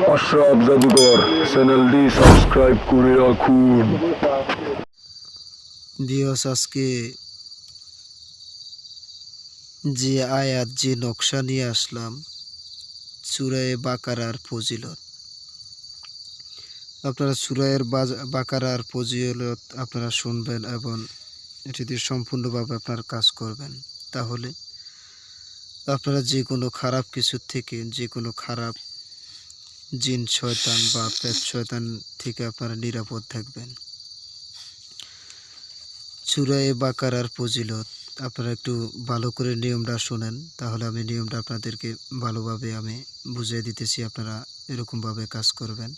আশরাফ জাদুঘর চ্যানেলটি সাবস্ক্রাইব করে রাখুন। ভিউয়ার্স, আজকে যে আয়াত যে নকশা নিয়ে আসলাম সূরা বাকারার ফজিলত। আপনারা সূরা বাকারার ফজিলত আপনারা শুনবেন এবং এটি দিয়ে সম্পূর্ণভাবে আপনার কাজ করবেন। তাহলে আপনারা যে কোনো খারাপ কিছুর থেকে, যে কোনো খারাপ জিন শয়তান বা পেট শয়তান থেকে আপনারা নিরাপদ থাকবেন। সূরা বাকারার ফজিলত আপনারা একটু ভালো করে নিয়মটা শোনেন, তাহলে আমি নিয়মটা আপনাদেরকে ভালোভাবে আমি বুঝিয়ে দিতেছি, আপনারা এরকমভাবে কাজ করবেন।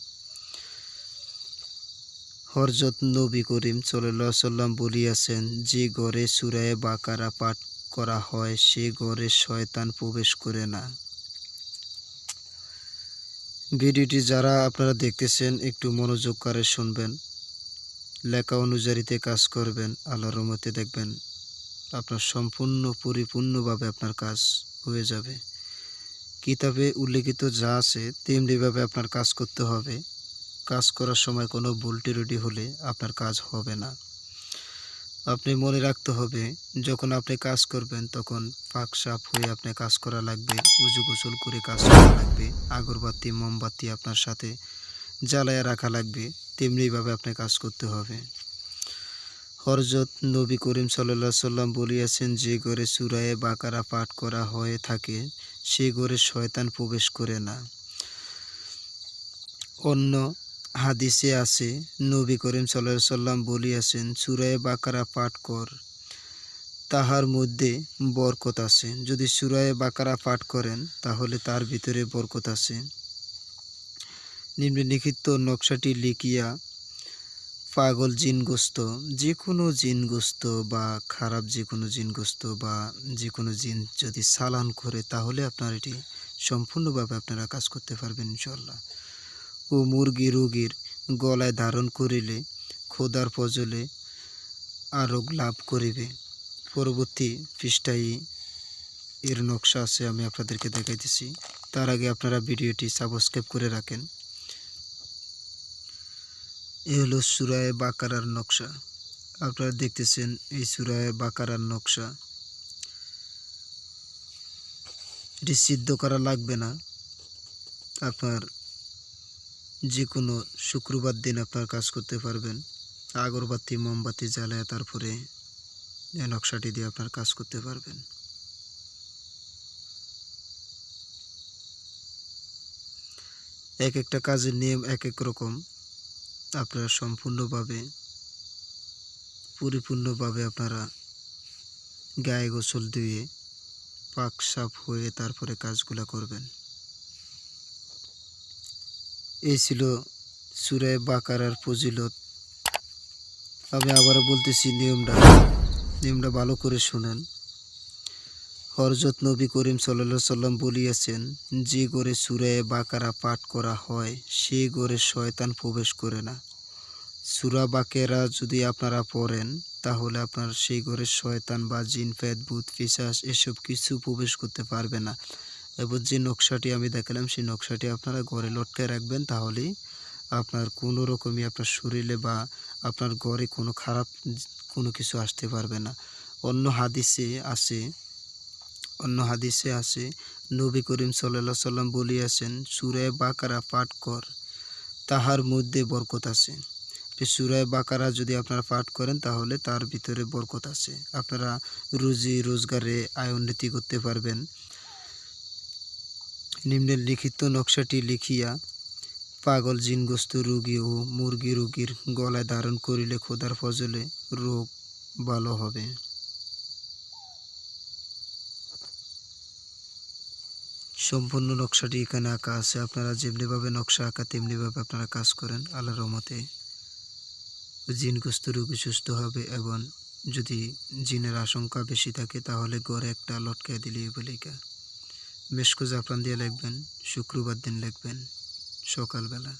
হযরত নবী করিম সাল্লাল্লাহু আলাইহি সাল্লাম বলিয়াছেন, যে ঘরে সূরা বাকারা পাঠ করা হয় সে ঘরে শয়তান প্রবেশ করে না। ভিডিওটি যারা আপনারা দেখতেছেন একটু মনোযোগ করে শুনবেন, লেখা অনুযায়ীতে কাজ করবেন। আল্লাহর রহমতে দেখবেন আপনার সম্পূর্ণ পরিপূর্ণভাবে আপনার কাজ হয়ে যাবে। কিতাবে উল্লেখিত যা আছে তেমনিভাবে আপনার কাজ করতে হবে। কাজ করার সময় কোনো ভুল ত্রুটি হলে আপনার কাজ হবে না। আপনি মনে রাখতে হবে, যখন আপনি কাজ করবেন তখন পাক সাফ হয়ে আপনি কাজ করা লাগবে, উজু গোসল করে কাজ করা লাগবে, আগরবাতি মোমবাতি আপনার সাথে জ্বালায়া রাখা লাগবে। তেমনিভাবে আপনি কাজ করতে হবে। হযরত নবী করিম সাল্লাল্লাহু আলাইহি সাল্লাম বলিয়াছেন, যে ঘরে সূরা বাকারা পাঠ করা হয়ে থাকে সে ঘরে শয়তান প্রবেশ করে না। অন্য হাদিসে আছে, নবী করিম সাল্লাল্লাহু আলাইহি সাল্লাম বলিয়াছেন, সূরা বাকারা পাঠ কর, তাহার মধ্যে বরকত আছে। যদি সূরা বাকারা পাঠ করেন তাহলে তার ভিতরে বরকত আছে। নিম্নলিখিত নকশাটি লিখিয়া পাগল জিনগ্রস্ত, যে কোনো জিনগ্রস্ত বা খারাপ যে কোনো জিনগ্রস্ত বা যে কোনো জিন যদি চালান করে তাহলে আপনার এটি সম্পূর্ণভাবে আপনারা কাজ করতে পারবেন ইনশাআল্লাহ। ও মুরগি রোগীর গলায় ধারণ করিলে খোদার ফজলে আরোগ্য লাভ করিবে। পরবর্তী পৃষ্ঠায় এর নকশা আছে, আমি আপনাদেরকে দেখাইতেছি। তার আগে আপনারা ভিডিওটি সাবস্ক্রাইব করে রাখেন। এ হলো সূরা বাকারার নকশা। আপনারা দেখতেছেন এই সূরা বাকারার নকশা। এটি সিদ্ধ করা লাগবে না। আপনার যে কোনো শুক্রবার দিন আপনার কাজ করতে পারবেন। আগরবাতি মোমবাতি জ্বালায় তারপরে এই নকশাটি দিয়ে আপনার কাজ করতে পারবেন। এক একটা কাজের নিয়ম এক এক রকম। আপনারা সম্পূর্ণভাবে পরিপূর্ণভাবে আপনারা গায়ে গোসল দিয়ে পাক সাফ হয়ে তারপরে কাজগুলো করবেন। এই ছিল সূরা বাকারার ফজিলত। আমি আবারও বলতেছি নিয়মটা ভালো করে শুনেন। হযরত নবী করিম সাল্লাল্লাহু আলাইহি সাল্লাম বলিয়াছেন, যে ঘরে সূরা বাকারা পাঠ করা হয় সে ঘরে শয়তান প্রবেশ করে না। সূরা বাকারা যদি আপনারা পড়েন তাহলে আপনার সেই ঘরে শয়তান বা জিন পেট ভূত পিশাচ এসব কিছু প্রবেশ করতে পারবে না। এবং যে নকশাটি আমি দেখালাম সেই নকশাটি আপনারা ঘরে লটকায় রাখবেন, তাহলেই আপনার কোনো রকমই আপনার শরীরে বা আপনার ঘরে কোনো খারাপ কোনো কিছু আসতে পারবে না। অন্য হাদিসে আছে, নবী করিম সাল্লাল্লাহু আলাইহি সাল্লাম বলিয়াছেন, সূরা বাকারা পাঠ কর, তাহার মধ্যে বরকত আছে। সূরা বাকারা যদি আপনারা পাঠ করেন তাহলে তার ভিতরে বরকত আছে। আপনারা রুজি রোজগারে আয় উন্নতি করতে পারবেন। নিম্নলিখিত নকশাটি লিখিয়া পাগল জিনগ্রস্ত রোগী ও মুরগি রোগীর গলায় ধারণ করিলে খোদার ফজলে রোগ ভালো হবে। সম্পূর্ণ নকশাটি এখানে আঁকা আছে। আপনারা যেমনিভাবে নকশা আঁকা তেমনিভাবে আপনারা কাজ করেন। আল্লাহর রহমতে জিনগ্রস্ত রোগী সুস্থ হবে। এবং যদি জিনের আশঙ্কা বেশি থাকে তাহলে ঘরে একটা লটকায় দিলেই বলিকা মেশকো জাফরান দিয়ে লিখবেন, শুক্রবার দিন লিখবেন সকালবেলা।